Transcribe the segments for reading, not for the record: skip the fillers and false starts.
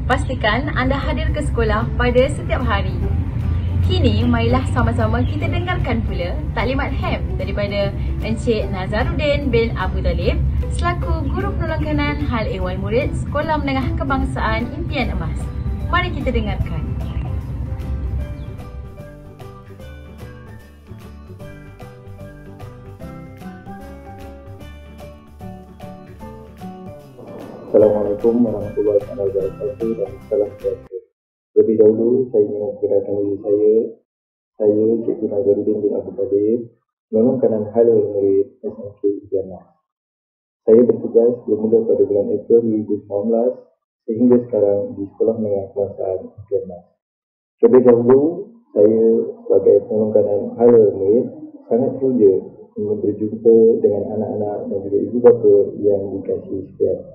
Pastikan anda hadir ke sekolah pada setiap hari. Kini, marilah sama-sama kita dengarkan pula taklimat HEM daripada Encik Nazaruddin bin Abu Talib selaku Guru Penolong Kanan Hal Ehwal Murid Sekolah Menengah Kebangsaan Impian Emas. Mari kita dengarkan. Assalamualaikum warahmatullahi wabarakatuh dan salam sejahtera. Lebih dahulu saya ingin memperkenalkan diri saya. Saya Cikgu Nazaruddin bin Abu Talib, Penolong Kanan Hal Ehwal Murid SMK Impian Emas. Saya bertugas bermula pada bulan April 2019 sehingga sekarang di Sekolah Menengah Kebangsaan Impian Emas. Terlebih dahulu, saya sebagai Penolong Kanan Hal Ehwal Murid sangat teruja ingin berjumpa dengan anak-anak dan juga ibu bapa yang dikasihi sekalian.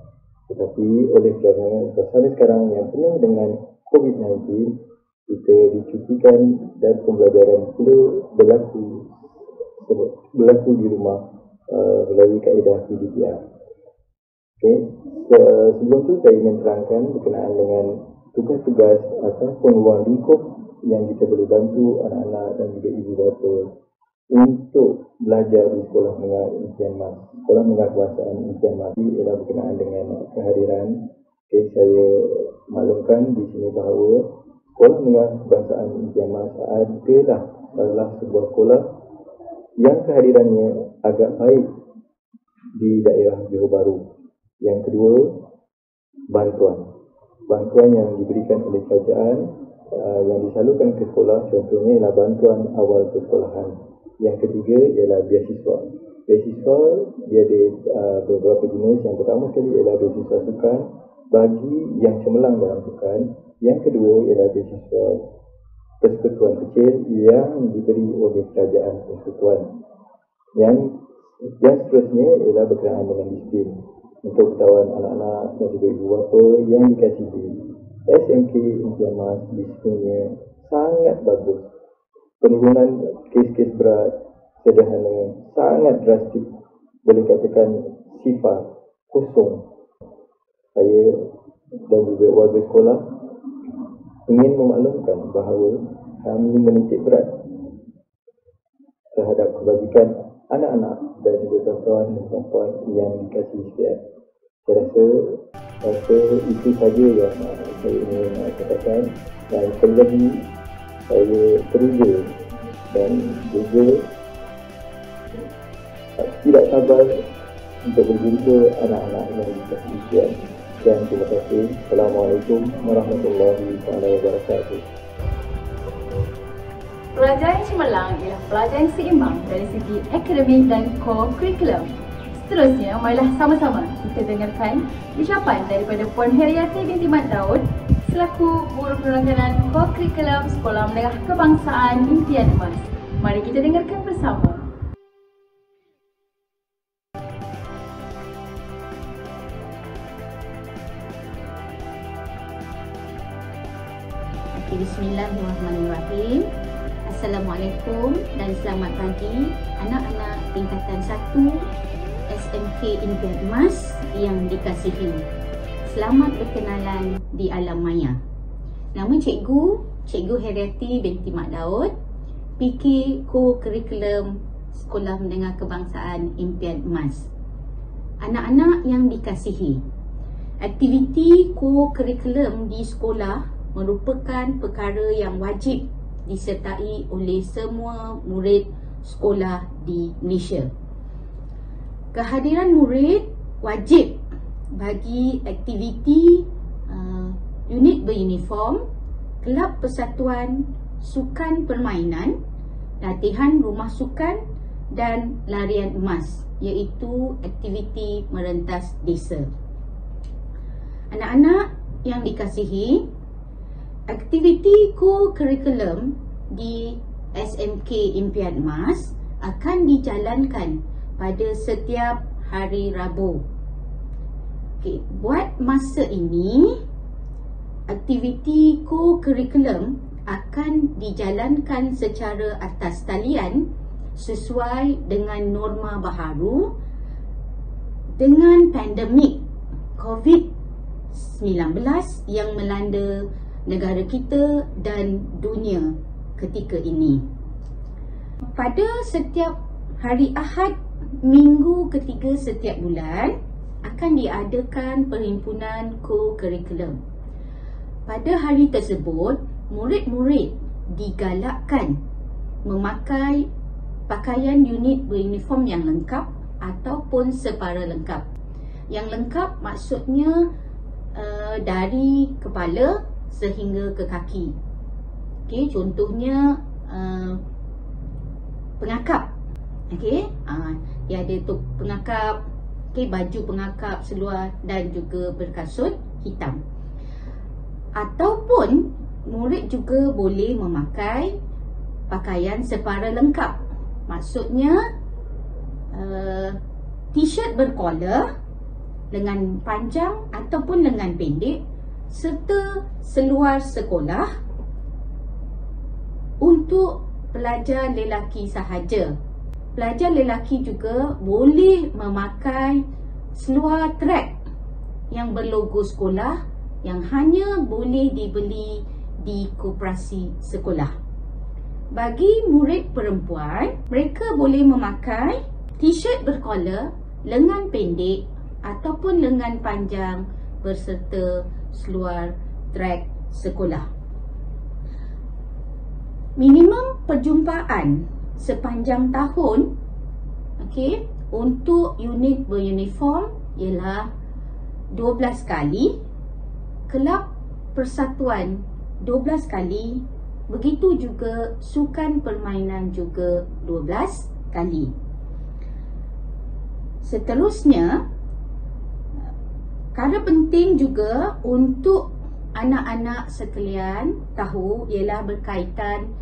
Tetapi oleh kerana suasana sekarang yang penuh dengan COVID-19, kita dicutikan dan pembelajaran pula berlaku di rumah melalui kaedah PDPR. Okay. Sebelum tu saya ingin terangkan berkenaan dengan tugas-tugas ataupun ruang lingkup yang kita boleh bantu anak-anak dan juga ibu bapa untuk belajar di Sekolah Menengah Impian Emas. Sekolah Menengah Kebangsaan Impian Emas ialah berkenaan dengan kehadiran. Okay, saya maklumkan di sini bahawa Sekolah Menengah Kebangsaan Impian Emas adalah salah sebuah sekolah yang kehadirannya agak baik di daerah Johor Bahru. Yang kedua, bantuan yang diberikan oleh kerajaan yang disalurkan ke sekolah, contohnya ialah bantuan awal persekolahan. Yang ketiga ialah beasiswa. Beasiswa dia ada beberapa jenis. Yang pertama sekali ialah beasiswa sukan bagi yang cemerlang dalam sukan. Yang kedua ialah beasiswa persekutuan kecil yang diberi oleh kerajaan persekutuan. Yang seterusnya ialah berkenaan dengan disiplin. Untuk ketahuan anak-anak dan juga ibu bapa yang dikasihi, SMK Impian Emas disiplinnya sangat bagus. Penurunan kes-kes berat sederhana sangat drastik, boleh katakan sifar kosong. Saya dan juga warga sekolah ingin memaklumkan bahawa kami menitik berat terhadap kebajikan anak-anak dan juga tuan-tuan dan puan-puan yang dikasihi sekalian. Saya rasa itu saja yang saya ingin katakan, dan sekali lagi saya teruja dan juga tidak sabar untuk berjumpa anak-anak yang dikasihi sekalian. Sekian, terima kasih. Assalamualaikum warahmatullahi wabarakatuh. Pelajar yang cemerlang ialah pelajar yang seimbang dari segi akademik dan core curriculum. Seterusnya, marilah sama-sama kita dengarkan ucapan daripada Puan Heriati binti Mat Daud selaku Guru Penolong Kanan Core Curriculum Sekolah Menengah Kebangsaan Impian Emas. Mari kita dengarkan bersama. Bismillahirrahmanirrahim. Assalamualaikum dan selamat pagi anak-anak tingkatan 1 SMK Impian Emas yang dikasihi. Selamat berkenalan di alam maya. Nama Cikgu Heriati binti Mat Daud, PK Co-Curriculum Sekolah Menengah Kebangsaan Impian Emas. Anak-anak yang dikasihi, aktiviti co-curriculum di sekolah merupakan perkara yang wajib disertai oleh semua murid sekolah di Malaysia. Kehadiran murid wajib bagi aktiviti unit beruniform, kelab persatuan, sukan permainan, latihan rumah sukan dan larian emas, iaitu aktiviti merentas desa. Anak-anak yang dikasihi, aktiviti co-curriculum di SMK Impian Emas akan dijalankan pada setiap hari Rabu. Buat masa ini, aktiviti co-curriculum akan dijalankan secara atas talian sesuai dengan norma baharu dengan pandemik COVID-19 COVID-19 yang melanda negara kita dan dunia ketika ini. Pada setiap hari Ahad minggu ketiga setiap bulan akan diadakan perhimpunan co-curriculum. Pada hari tersebut, murid-murid digalakkan memakai pakaian unit beruniform yang lengkap ataupun separa lengkap. Yang lengkap maksudnya dari kepala sehingga ke kaki. Okey, contohnya pengakap. Okey, dia ada tu pengakap, okey, baju pengakap, seluar dan juga berkasut hitam. Ataupun murid juga boleh memakai pakaian separa lengkap. Maksudnya t-shirt berkollar, lengan panjang ataupun lengan pendek serta seluar sekolah untuk pelajar lelaki sahaja. Pelajar lelaki juga boleh memakai seluar track yang berlogo sekolah yang hanya boleh dibeli di koperasi sekolah. Bagi murid perempuan, mereka boleh memakai t-shirt berkollar, lengan pendek ataupun lengan panjang berserta seluar track sekolah. Minimum perjumpaan sepanjang tahun, okey, untuk unit beruniform ialah 12 kali, kelab persatuan 12 kali, begitu juga sukan permainan juga 12 kali. Seterusnya, perkara penting juga untuk anak-anak sekalian tahu ialah berkaitan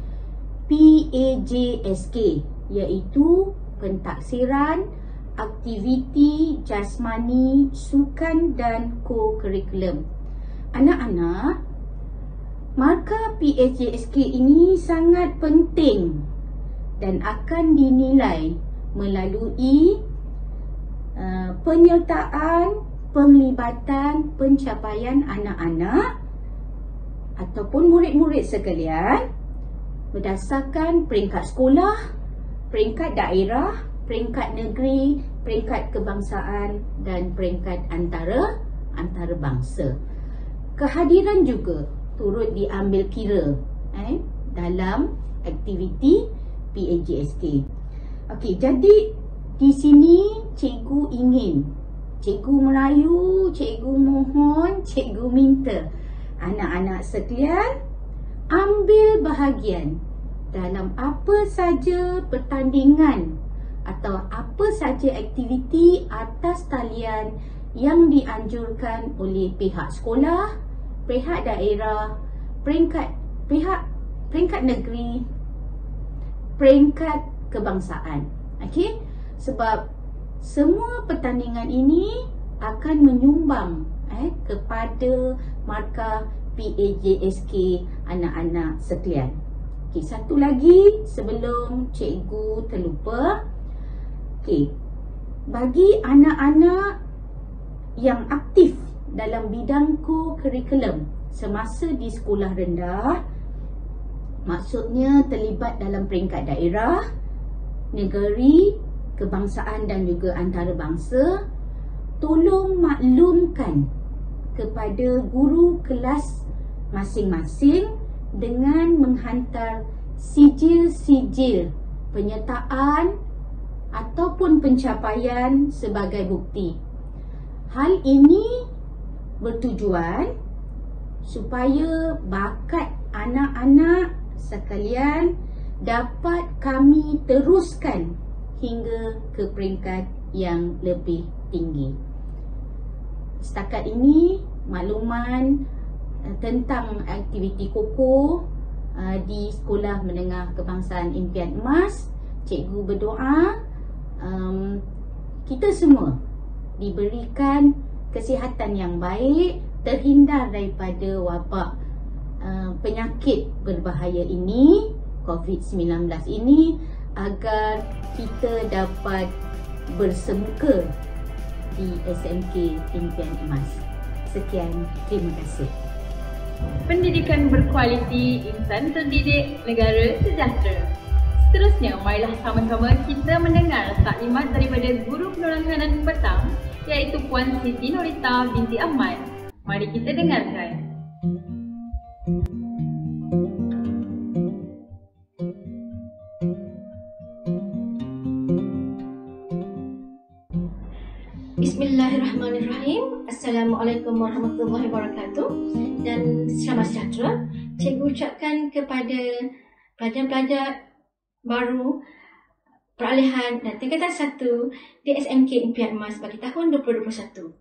PAJSK, iaitu pentaksiran, aktiviti jasmani, sukan dan co-curriculum. Anak-anak, markah PAJSK ini sangat penting dan akan dinilai melalui penyertaan, penglibatan, pencapaian anak-anak ataupun murid-murid sekalian berdasarkan peringkat sekolah, peringkat daerah, peringkat negeri, peringkat kebangsaan dan peringkat antarabangsa. Kehadiran juga turut diambil kira dalam aktiviti PAJSK. Okey, jadi di sini cikgu ingin, cikgu merayu, cikgu mohon, cikgu minta anak-anak sekalian ambil bahagian dalam apa saja pertandingan atau apa saja aktiviti atas talian yang dianjurkan oleh pihak sekolah, pihak daerah, peringkat negeri, peringkat kebangsaan. Okey? Sebab semua pertandingan ini akan menyumbang kepada markah PAJSK anak-anak sekalian. Okey, satu lagi sebelum cikgu terlupa. Okey, bagi anak-anak yang aktif dalam bidang co-curriculum semasa di sekolah rendah, maksudnya terlibat dalam peringkat daerah, negeri, kebangsaan dan juga antarabangsa, tolong maklumkan kepada guru kelas masing-masing dengan menghantar sijil-sijil penyertaan ataupun pencapaian sebagai bukti. Hal ini bertujuan supaya bakat anak-anak sekalian dapat kami teruskan hingga ke peringkat yang lebih tinggi. Setakat ini makluman tentang aktiviti KOKO di Sekolah Menengah Kebangsaan Impian Emas. Cikgu berdoa kita semua diberikan kesihatan yang baik, terhindar daripada wabak penyakit berbahaya ini, COVID-19 ini, agar kita dapat bersemuka di SMK Impian Emas. Sekian, terima kasih. Pendidikan berkualiti, insan terdidik, negara sejahtera. Seterusnya, marilah sama-sama kita mendengar taklimat daripada Guru Penolong Kanan Petang iaitu Puan Siti Norita binti Ahmad. Mari kita dengarkan. Bismillahirrahmanirrahim. Assalamualaikum warahmatullahi wabarakatuh dan selamat sejahtera. Cikgu ucapkan kepada pelajar-pelajar baru peralihan dan tingkatan 1 di SMK Impian Emas bagi tahun 2021.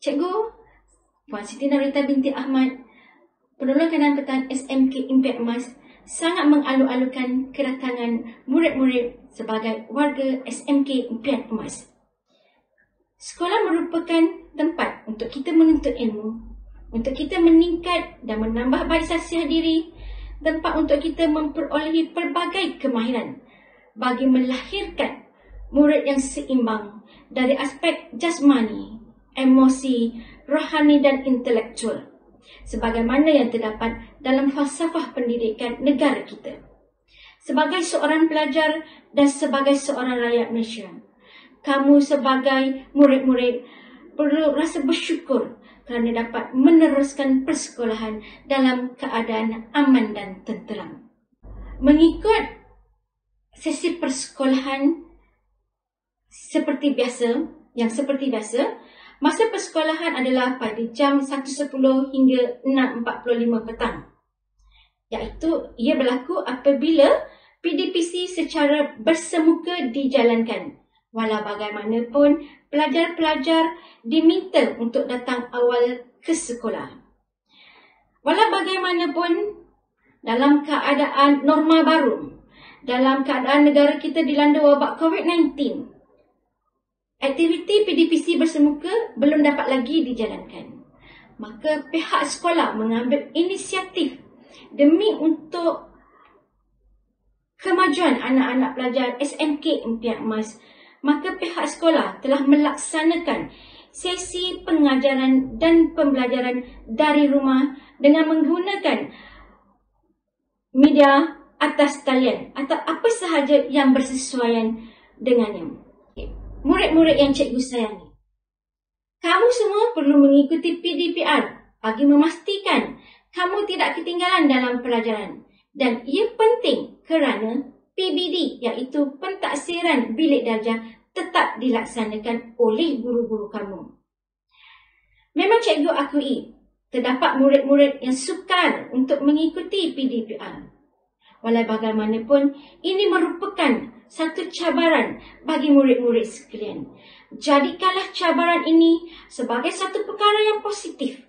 Cikgu Puan Siti Norita binti Ahmad, Penolong Kanan Petang SMK Impian Emas, sangat mengalu-alukan kedatangan murid-murid sebagai warga SMK Impian Emas. Sekolah merupakan tempat untuk kita menuntut ilmu, untuk kita meningkat dan menambah baik sasiah diri, tempat untuk kita memperolehi pelbagai kemahiran bagi melahirkan murid yang seimbang dari aspek jasmani, emosi, rohani dan intelektual, sebagaimana yang terdapat dalam falsafah pendidikan negara kita. Sebagai seorang pelajar dan sebagai seorang rakyat Malaysia, kamu sebagai murid-murid perlu rasa bersyukur kerana dapat meneruskan persekolahan dalam keadaan aman dan tenteram. Mengikut sesi persekolahan seperti biasa, masa persekolahan adalah pada jam 1.10 hingga 6.45 petang. Iaitu ia berlaku apabila PDPC secara bersemuka dijalankan. Walau bagaimanapun, pelajar-pelajar diminta untuk datang awal ke sekolah. Walau bagaimanapun, dalam keadaan norma baru, dalam keadaan negara kita dilanda wabak COVID-19, aktiviti PDPC bersemuka belum dapat lagi dijalankan. Maka pihak sekolah mengambil inisiatif demi untuk kemajuan anak-anak pelajar SMK Impian Emas. Maka pihak sekolah telah melaksanakan sesi pengajaran dan pembelajaran dari rumah dengan menggunakan media atas talian atau apa sahaja yang bersesuaian dengannya. Murid-murid yang cikgu sayangi, kamu semua perlu mengikuti PDPR bagi memastikan kamu tidak ketinggalan dalam pelajaran, dan ia penting kerana PBD iaitu pentaksiran bilik darjah tetap dilaksanakan oleh guru-guru kamu. Memang cikgu akui terdapat murid-murid yang sukar untuk mengikuti PDPR. Walau bagaimanapun, ini merupakan satu cabaran bagi murid-murid sekalian. Jadikanlah cabaran ini sebagai satu perkara yang positif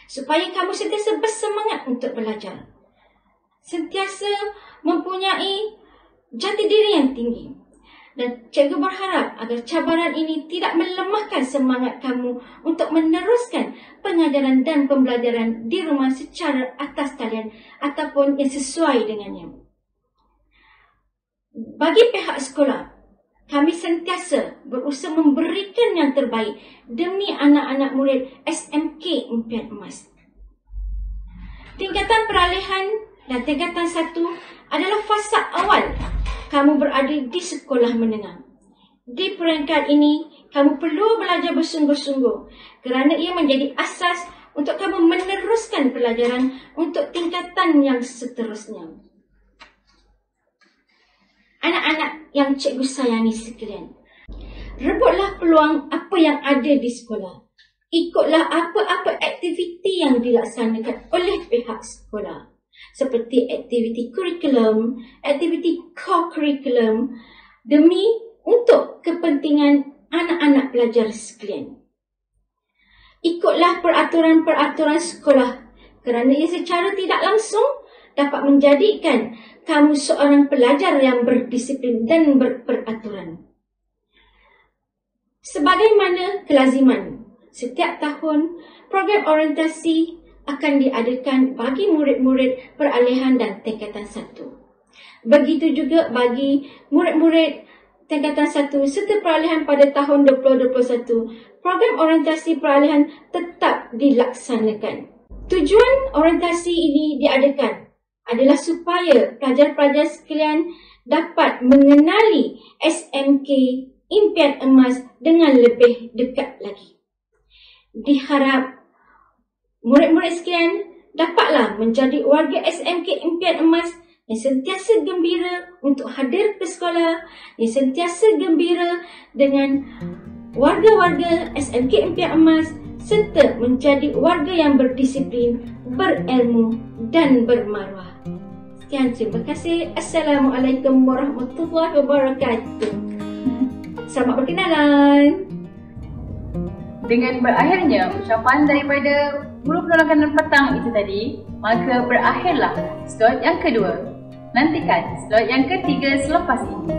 supaya kamu sentiasa bersemangat untuk belajar, sentiasa mempunyai jati diri yang tinggi. Dan cikgu berharap agar cabaran ini tidak melemahkan semangat kamu untuk meneruskan pengajaran dan pembelajaran di rumah secara atas talian ataupun yang sesuai dengannya. Bagi pihak sekolah, kami sentiasa berusaha memberikan yang terbaik demi anak-anak murid SMK Impian Emas. Tingkatan peralihan dan tingkatan 1 adalah fasa awal kamu berada di sekolah menengah. Di peringkat ini, kamu perlu belajar bersungguh-sungguh kerana ia menjadi asas untuk kamu meneruskan pelajaran untuk tingkatan yang seterusnya. Anak-anak yang cikgu sayangi sekalian, rebutlah peluang apa yang ada di sekolah. Ikutlah apa-apa aktiviti yang dilaksanakan oleh pihak sekolah, seperti aktiviti kurikulum, aktiviti co-kurikulum demi untuk kepentingan anak-anak pelajar sekalian. Ikutlah peraturan-peraturan sekolah kerana ia secara tidak langsung dapat menjadikan kamu seorang pelajar yang berdisiplin dan berperaturan. Sebagaimana kelaziman, setiap tahun program orientasi akan diadakan bagi murid-murid peralihan dan tingkatan 1. Begitu juga bagi murid-murid Tingkatan 1 serta peralihan pada tahun 2021, program orientasi peralihan tetap dilaksanakan. Tujuan orientasi ini diadakan adalah supaya pelajar-pelajar sekalian dapat mengenali SMK Impian Emas dengan lebih dekat lagi. Diharap murid-murid sekalian dapatlah menjadi warga SMK Impian Emas yang sentiasa gembira untuk hadir ke sekolah, yang sentiasa gembira dengan warga-warga SMK Impian Emas serta menjadi warga yang berdisiplin, berilmu dan bermaruah. Sekian, terima kasih. Assalamualaikum warahmatullahi wabarakatuh. Selamat berkenalan. Dengan berakhirnya ucapan daripada guru penolong petang itu tadi, maka berakhirlah slot yang kedua. Nantikan slot yang ketiga selepas ini.